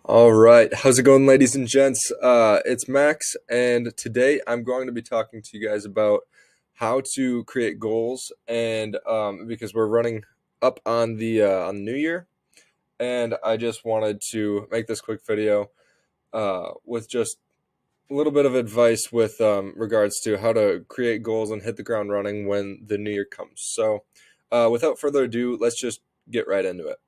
All right, how's it going, ladies and gents? It's Max, and today I'm going to be talking to you guys about how to create goals, and because we're running up on the new year, and I just wanted to make this quick video with just a little bit of advice with regards to how to create goals and hit the ground running when the new year comes. So, without further ado, let's just get right into it.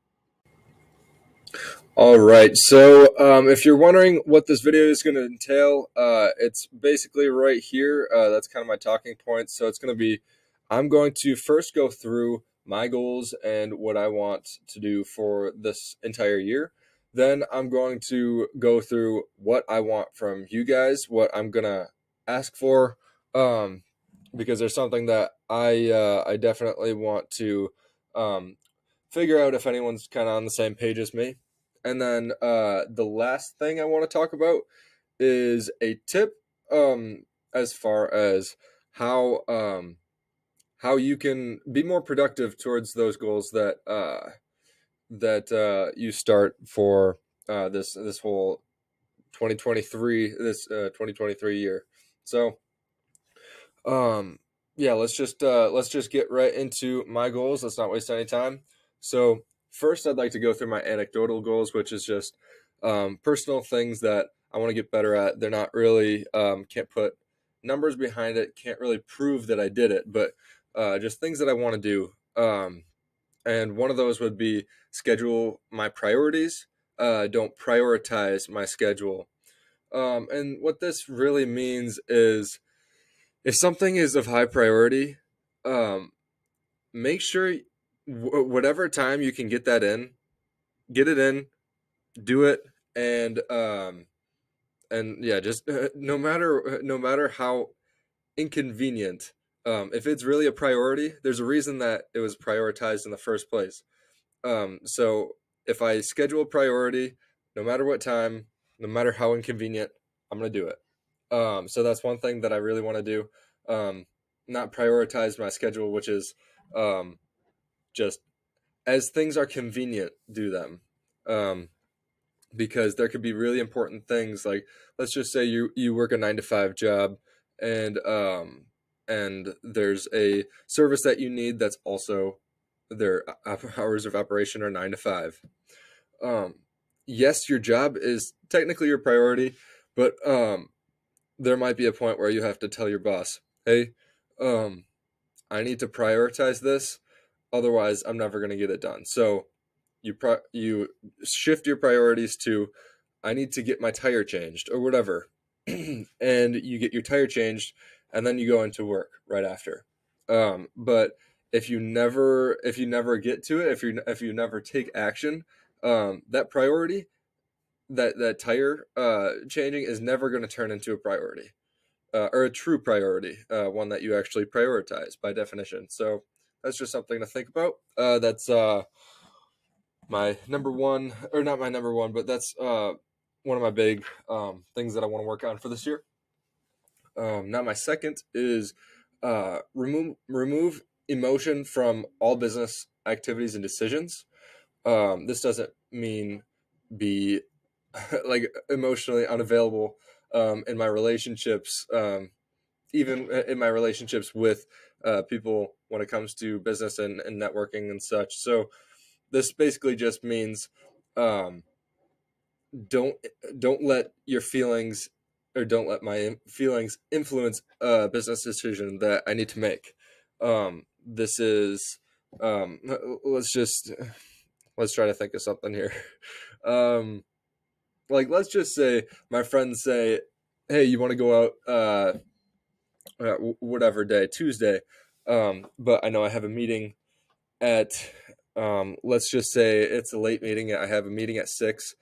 All right, so if you're wondering what this video is going to entail, it's basically right here. That's kind of my talking points. So it's going to be, I'm going to first go through my goals and what I want to do for this entire year. Then I'm going to go through what I want from you guys, what I'm going to ask for, because there's something that I definitely want to figure out if anyone's kind of on the same page as me. And then the last thing I want to talk about is a tip as far as how you can be more productive towards those goals that you start for this whole 2023 year. So yeah, let's just get right into my goals. Let's not waste any time. So first, I'd like to go through my anecdotal goals, which is just personal things that I want to get better at. They're not really can't put numbers behind it, can't really prove that I did it, but just things that I want to do. And one of those would be schedule my priorities. Don't prioritize my schedule. And what this really means is if something is of high priority, um, make sure whatever time you can get that in, get it in, do it, and yeah, just no matter how inconvenient. If it's really a priority, there's a reason that it was prioritized in the first place. So if I schedule a priority, no matter what time, no matter how inconvenient, I'm gonna do it. So that's one thing that I really want to do. Not prioritize my schedule, which is um, just as things are convenient, do them. Um, because there could be really important things like, let's just say you work a 9 to 5 job, and there's a service that you need that's also their hours of operation are 9 to 5. Um, yes, your job is technically your priority, but there might be a point where you have to tell your boss, hey, um, I need to prioritize this, otherwise I'm never going to get it done. So you shift your priorities to, I need to get my tire changed or whatever, and you get your tire changed, and then you go into work right after. But if you never get to it, if you never take action, that priority, that tire changing is never going to turn into a priority, or a true priority, one that you actually prioritize by definition. So that's just something to think about. That's my number one, or not my number one, but that's one of my big things that I want to work on for this year. Now my second is remove emotion from all business activities and decisions. This doesn't mean be like emotionally unavailable in my relationships, even in my relationships with people when it comes to business and networking and such. So this basically just means um, don't don't let your feelings, or don't let my feelings influence a business decision that I need to make. This is let's just let's try to think of something here. Um, like, let's just say my friends say, "Hey, you want to go out whatever day, Tuesday?" But I know I have a meeting at let's just say it's a late meeting. I have a meeting at 6,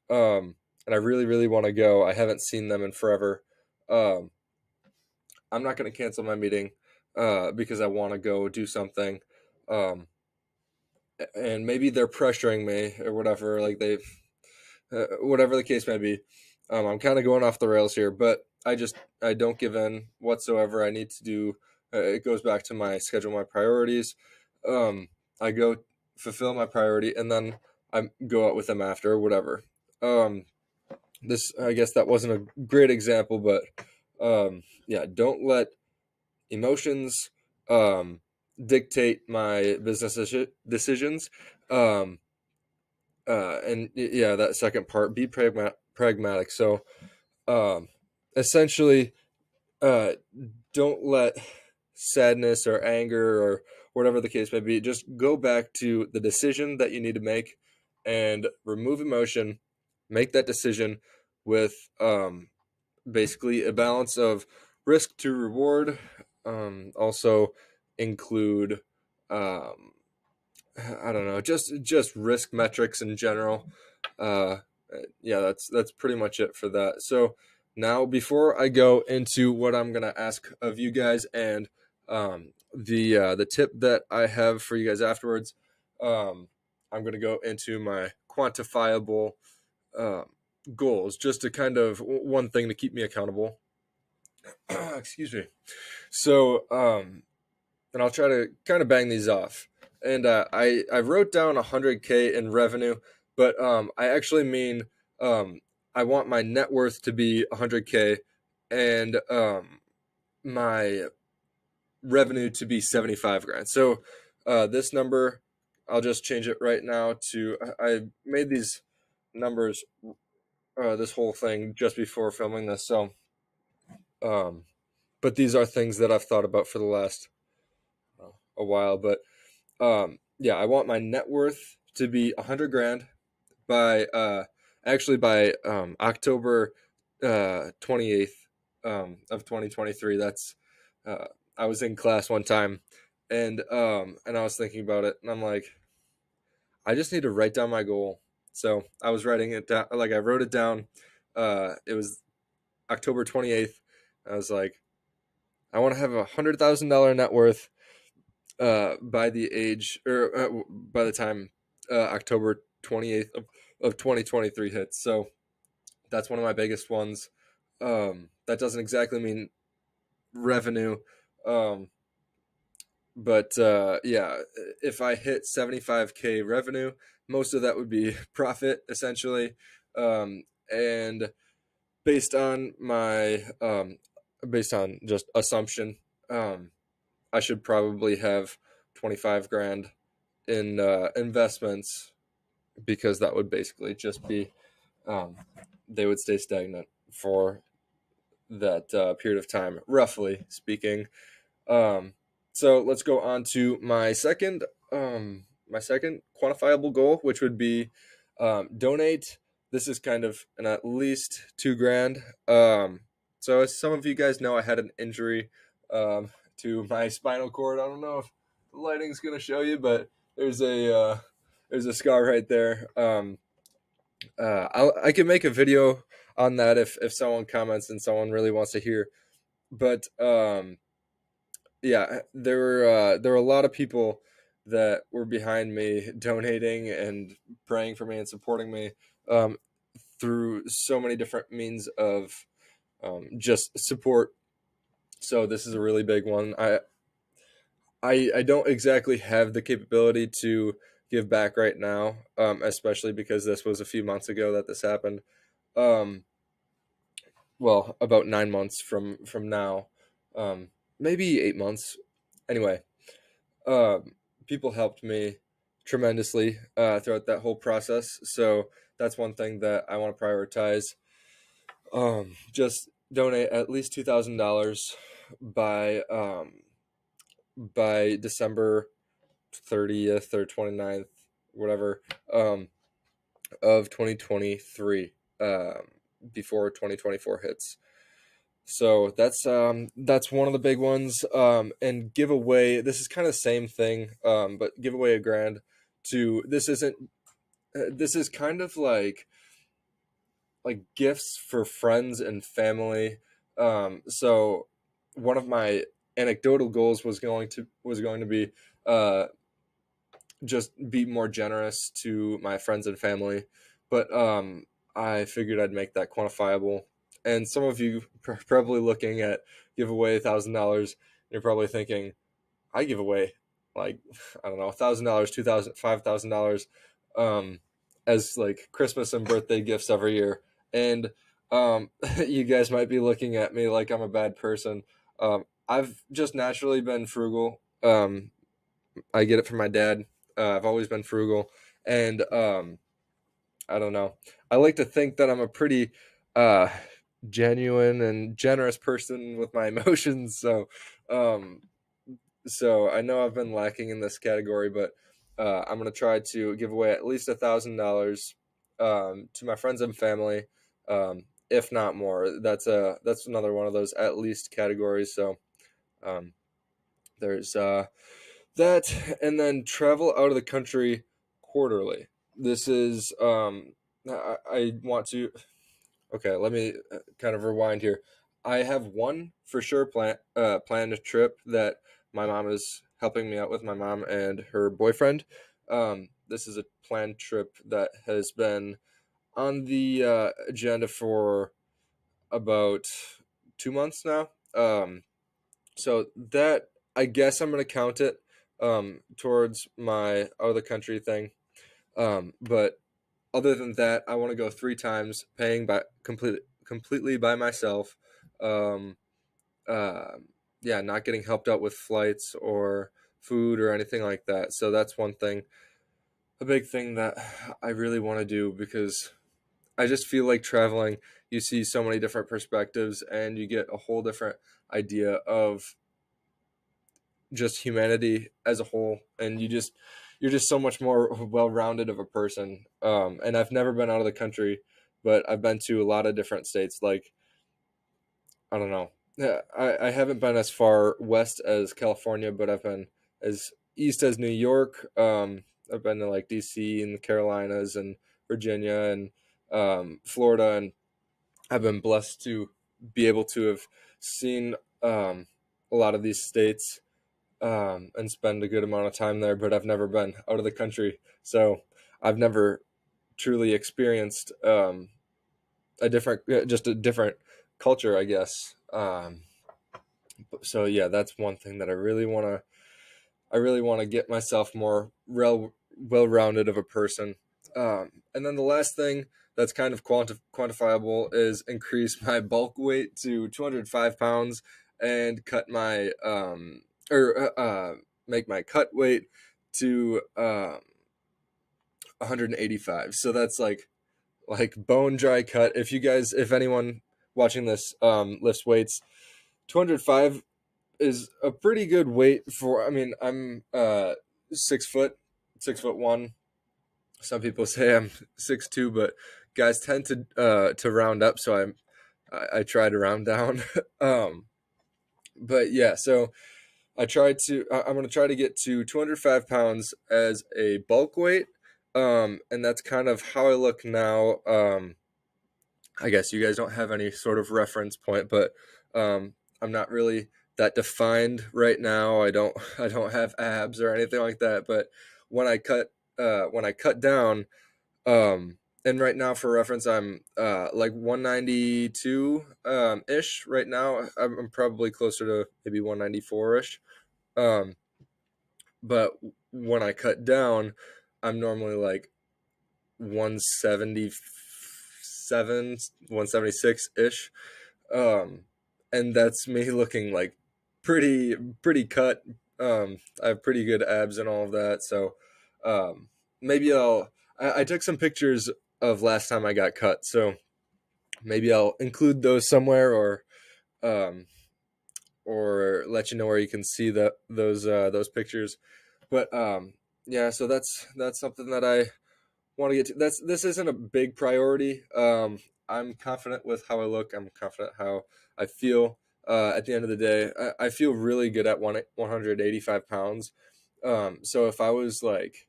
and I really, really want to go. I haven't seen them in forever. Um, I'm not going to cancel my meeting because I want to go do something. Um, and maybe they're pressuring me or whatever, like they've, whatever the case may be. I'm kind of going off the rails here, but I don't give in whatsoever. I need to do, it goes back to my schedule, my priorities. I go fulfill my priority, and then I go out with them after or whatever. This, I guess that wasn't a great example, but yeah, don't let emotions dictate my business decisions. Um, and yeah, that second part, be pragmatic. So um, essentially, uh, don't let sadness or anger or whatever the case may be, just go back to the decision that you need to make and remove emotion, make that decision with basically a balance of risk to reward. Also include um, I don't know, just risk metrics in general. Uh, yeah, that's pretty much it for that. So now, before I go into what I'm gonna ask of you guys and the tip that I have for you guys afterwards, I'm gonna go into my quantifiable uh, goals, just to kind of one thing to keep me accountable. Excuse me. So and I'll try to kind of bang these off. And I wrote down 100K in revenue, but I actually mean I want my net worth to be 100K, and my revenue to be 75 grand. So this number, I'll just change it right now to, I made these numbers, this whole thing just before filming this. So, um, but these are things that I've thought about for the last a while. But yeah, I want my net worth to be 100 grand by actually by October 28th of 2023. That's I was in class one time, and I was thinking about it, and I'm like, I just need to write down my goal. So I was writing it down, like I wrote it down. It was October 28th. I was like, I want to have $100,000 net worth by the age, or by the time October 28th of 2023 hits. So that's one of my biggest ones. That doesn't exactly mean revenue, um, but yeah, if I hit 75K revenue, most of that would be profit essentially. And based on my based on just assumption, I should probably have 25 grand in investments, because that would basically just be they would stay stagnant for that period of time, roughly speaking. Um, so let's go on to my second quantifiable goal, which would be donate. This is kind of an at least 2 grand. So as some of you guys know, I had an injury to my spinal cord. I don't know if the lighting's gonna show you, but there's a scar right there. I can make a video on that if someone comments and someone really wants to hear. But yeah, there were a lot of people that were behind me, donating and praying for me and supporting me um, through so many different means of just support. So this is a really big one. I don't exactly have the capability to give back right now, especially because this was a few months ago that this happened. Um, well, about 9 months from now, maybe 8 months. Anyway, um, people helped me tremendously throughout that whole process. So that's one thing that I want to prioritize. Just donate at least $2,000 by December 30th or 29th, whatever, of 2023, before 2024 hits. So that's one of the big ones. And give away. This is kind of the same thing, but give away a grand to. This isn't. This is kind of like gifts for friends and family. So one of my anecdotal goals was going to be just be more generous to my friends and family, but I figured I'd make that quantifiable. And some of you probably looking at give away $1,000, you're probably thinking, I give away like I don't know $1,000, $2,000, $5,000. Um, as like Christmas and birthday gifts every year. And you guys might be looking at me like I'm a bad person. I've just naturally been frugal. I get it from my dad. I've always been frugal, and I don't know. I like to think that I'm a pretty uh, genuine and generous person with my emotions. Um, so I know I've been lacking in this category, but I'm gonna try to give away at least $1,000 to my friends and family, if not more. That's another one of those at least categories. So um, there's that, and then travel out of the country quarterly. This is I want to. Okay, let me kind of rewind here. I have one for sure planned trip that my mom is helping me out with, my mom and her boyfriend. This is a planned trip that has been on the agenda for about 2 months now. So that, I guess I'm gonna count it towards my out of the country thing. But other than that, I want to go 3 times, paying by completely by myself. Um, uh, yeah, not getting helped out with flights or food or anything like that. So that's one thing, a big thing that I really want to do, because I just feel like traveling, you see so many different perspectives and you get a whole different idea of just humanity as a whole, and you're just so much more well-rounded of a person. And I've never been out of the country, but I've been to a lot of different states. Like, I don't know, yeah, I haven't been as far west as California, but I've been as east as New York. I've been to like DC and the Carolinas and Virginia and Florida, and I've been blessed to be able to have seen a lot of these states and spend a good amount of time there, but I've never been out of the country. So I've never truly experienced just a different culture, I guess. So yeah, that's one thing that I really want to get myself more well-rounded of a person. And then the last thing that's kind of quantifiable is increase my bulk weight to 205 pounds and cut my or make my cut weight to 185. So that's like bone dry cut. If anyone watching this lifts weights, 205 is a pretty good weight for. I mean, I'm 6 foot, 6 foot one. Some people say I'm 6'2", but guys tend to round up, so I try to round down. But yeah, so I'm going to try to get to 205 pounds as a bulk weight. And that's kind of how I look now. I guess you guys don't have any sort of reference point, but I'm not really that defined right now. I don't have abs or anything like that. But when I cut down, and right now for reference, I'm like 192 ish right now. I'm probably closer to maybe 194 ish. Um, but when I cut down, I'm normally like 177, 176 ish. Um, and that's me looking like pretty cut. I have pretty good abs and all of that. So um, maybe I took some pictures of last time I got cut. So maybe I'll include those somewhere, um, or let you know where you can see those pictures. But yeah, so that's something that I want to get to. This isn't a big priority. I'm confident with how I look. I'm confident how I feel. At the end of the day, I feel really good at 185 pounds. So if I was like,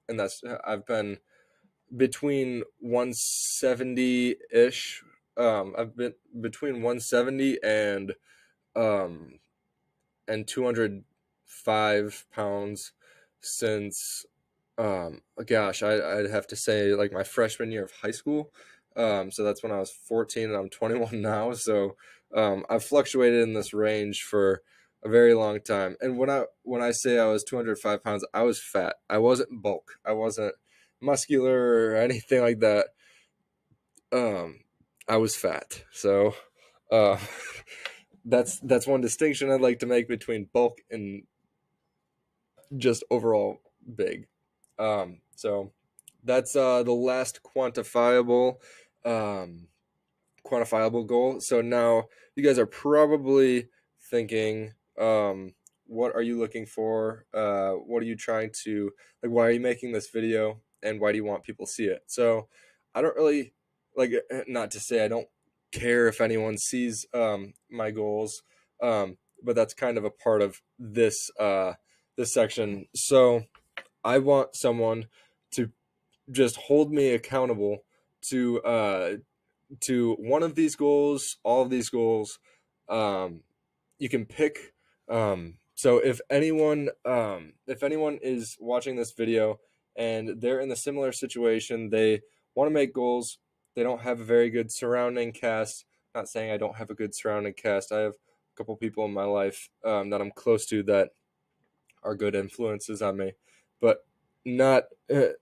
and I've been between 170 ish. I've been between 170 um, and 205 pounds since gosh, I'd have to say like my freshman year of high school. So that's when I was 14 and I'm 21 now. So I've fluctuated in this range for a very long time. And when I say I was 205 pounds, I was fat. I wasn't bulk. I wasn't muscular or anything like that. I was fat. So uh, that's one distinction I'd like to make between bulk and just overall big. So that's the last um, quantifiable goal. So now you guys are probably thinking, what are you looking for? What are you trying to, like, why are you making this video, and why do you want people to see it? So I don't really, like, not to say I don't care if anyone sees my goals, but that's kind of a part of this section. So I want someone to just hold me accountable to one of these goals, all of these goals. Um, you can pick. So if anyone is watching this video and they're in a similar situation, they want to make goals. They don't have a very good surrounding cast. Not saying I don't have a good surrounding cast. I have a couple people in my life that I'm close to that are good influences on me, but not.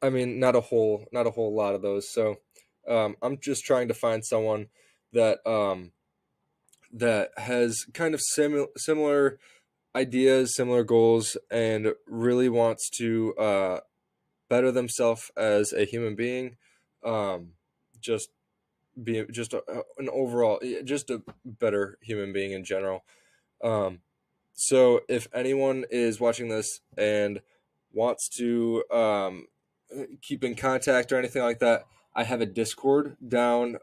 I mean, not a whole lot of those. So I'm just trying to find someone that that has kind of similar ideas, similar goals, and really wants to better themselves as a human being. Just be just an overall, just a better human being in general. Um, so if anyone is watching this and wants to keep in contact or anything like that, I have a Discord down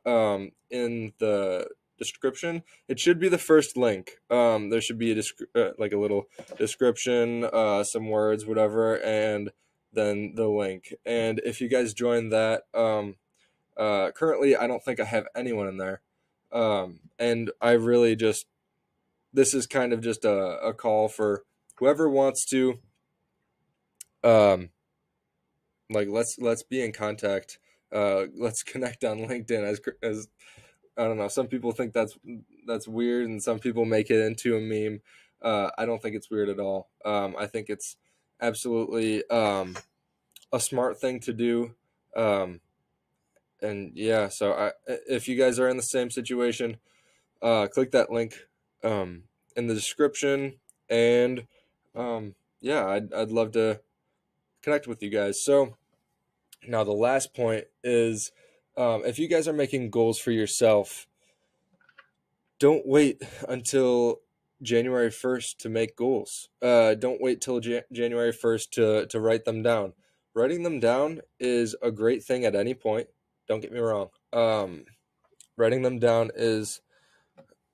in the description. It should be the first link. There should be like a little description, some words, whatever, and then the link. And if you guys join that, currently I don't think I have anyone in there. And I really just, this is kind of just a call for whoever wants to, um, like, let's be in contact. Let's connect on LinkedIn. As I don't know, some people think that's weird, and some people make it into a meme. I don't think it's weird at all. I think it's absolutely a smart thing to do. And yeah, so if you guys are in the same situation, click that link in the description, and yeah, I'd love to connect with you guys. So now the last point is, if you guys are making goals for yourself, don't wait until January 1st to make goals. Don't wait till January 1st to write them down. Writing them down is a great thing at any point. Don't get me wrong. Writing them down is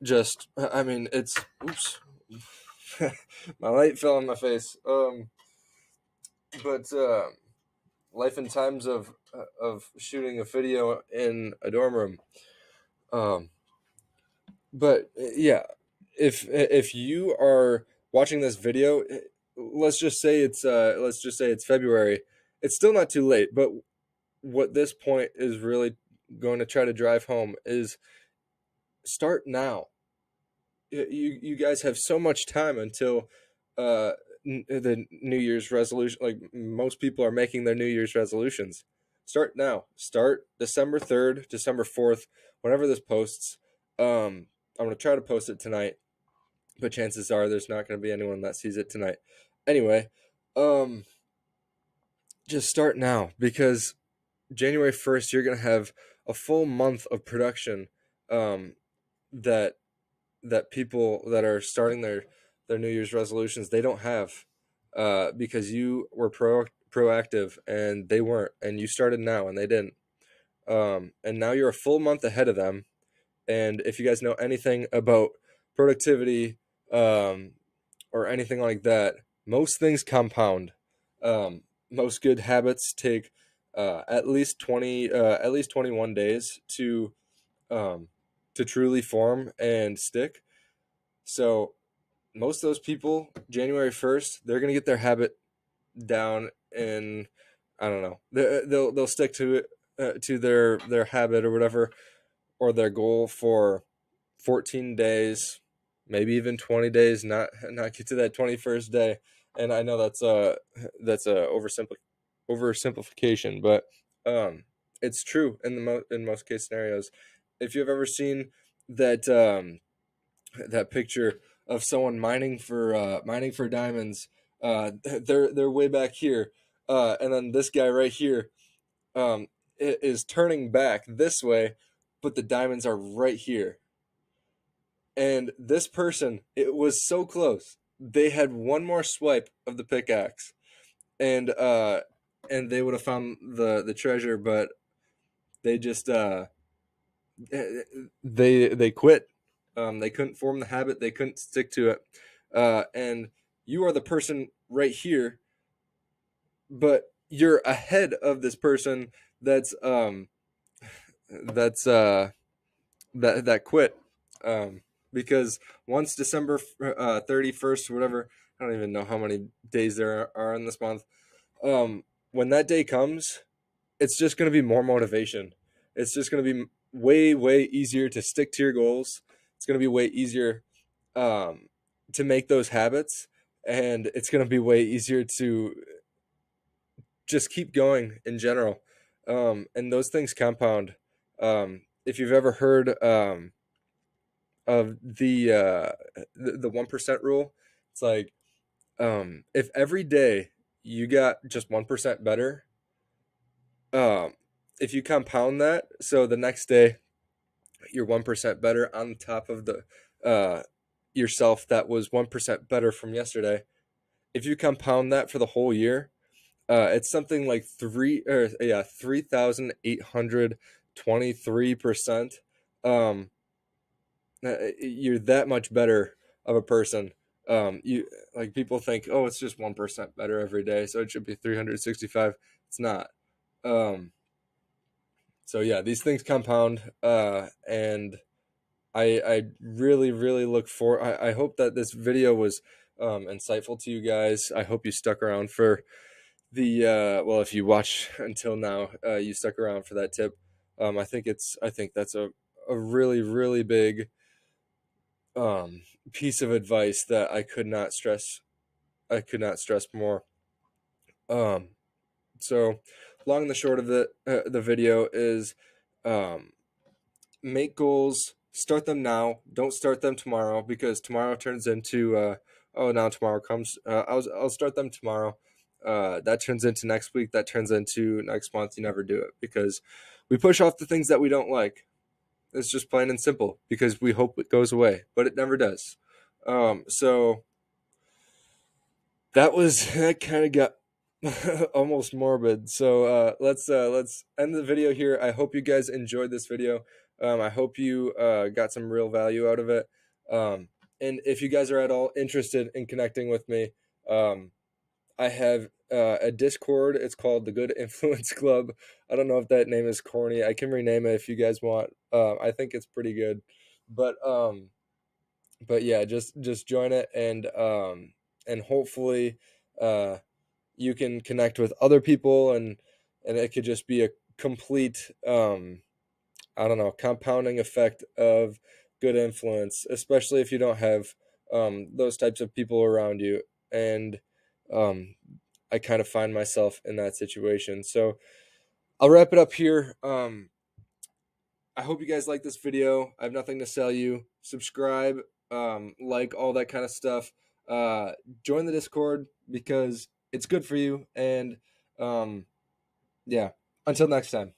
just, I mean, it's, oops, my light fell on my face. But life and times of shooting a video in a dorm room. But yeah, if you are watching this video, let's just say it's February. It's still not too late, but what this point is really going to try to drive home is start now. You guys have so much time until the New Year's resolution. Like, most people are making their New Year's resolutions. Start now. Start December 3rd, December 4th, whenever this posts. I'm going to try to post it tonight, but chances are there's not going to be anyone that sees it tonight. Anyway, just start now, because January 1st, you're going to have a full month of production that people that are starting their New Year's resolutions, they don't have, because you were proactive and they weren't, and you started now and they didn't. And now you're a full month ahead of them. And if you guys know anything about productivity, or anything like that, most things compound. Most good habits take at least 21 days to truly form and stick. So most of those people, January 1st, they're gonna get their habit down in, I don't know, they'll stick to it, to their habit or whatever, or their goal for 14 days, maybe even 20 days, not get to that 21st day. And I know that's a oversimplification, but it's true in in most case scenarios. If you've ever seen that that picture of someone mining for diamonds, they're way back here, and then this guy right here is turning back this way, but the diamonds are right here. And this person, it was so close. They had one more swipe of the pickaxe, and they would have found the treasure, but they just they quit. They couldn't form the habit. They couldn't stick to it. And you are the person right here, but you're ahead of this person that's that quit. Because once December 31st, whatever, I don't even know how many days there are in this month. When that day comes, it's just going to be more motivation. It's just going to be way easier to stick to your goals. It's going to be way easier to make those habits, and it's going to be way easier to just keep going in general. And those things compound. If you've ever heard of the 1% rule, it's like if every day you got just 1% better, if you compound that, so the next day you're 1% better on top of the yourself that was 1% better from yesterday. If you compound that for the whole year, it's something like 3,823%. You're that much better of a person. You like people think, oh, it's just 1% better every day, so it should be 365. It's not. So yeah, these things compound, and I really look for. I hope that this video was insightful to you guys. I hope you stuck around for the well, if you watch until now, you stuck around for that tip. I think that's a really big piece of advice that I could not stress more. So long and the short of the video is make goals, start them now, don't start them tomorrow, because tomorrow turns into oh, now tomorrow comes, I'll start them tomorrow. That turns into next week, that turns into next month. You never do it because we push off the things that we don't like. It's just plain and simple because we hope it goes away, but it never does. So that kind of got almost morbid. So let's end the video here. I hope you guys enjoyed this video. I hope you got some real value out of it. And if you guys are at all interested in connecting with me, I have a Discord. It's called the Good Influence Club. I don't know if that name is corny. I can rename it if you guys want. I think it's pretty good. But yeah, just join it, and hopefully you can connect with other people, and it could just be a complete I don't know, compounding effect of good influence, especially if you don't have those types of people around you. And I kind of find myself in that situation. So I'll wrap it up here. I hope you guys like this video. I have nothing to sell you. Subscribe, like, all that kind of stuff. Join the Discord because it's good for you. And yeah, until next time.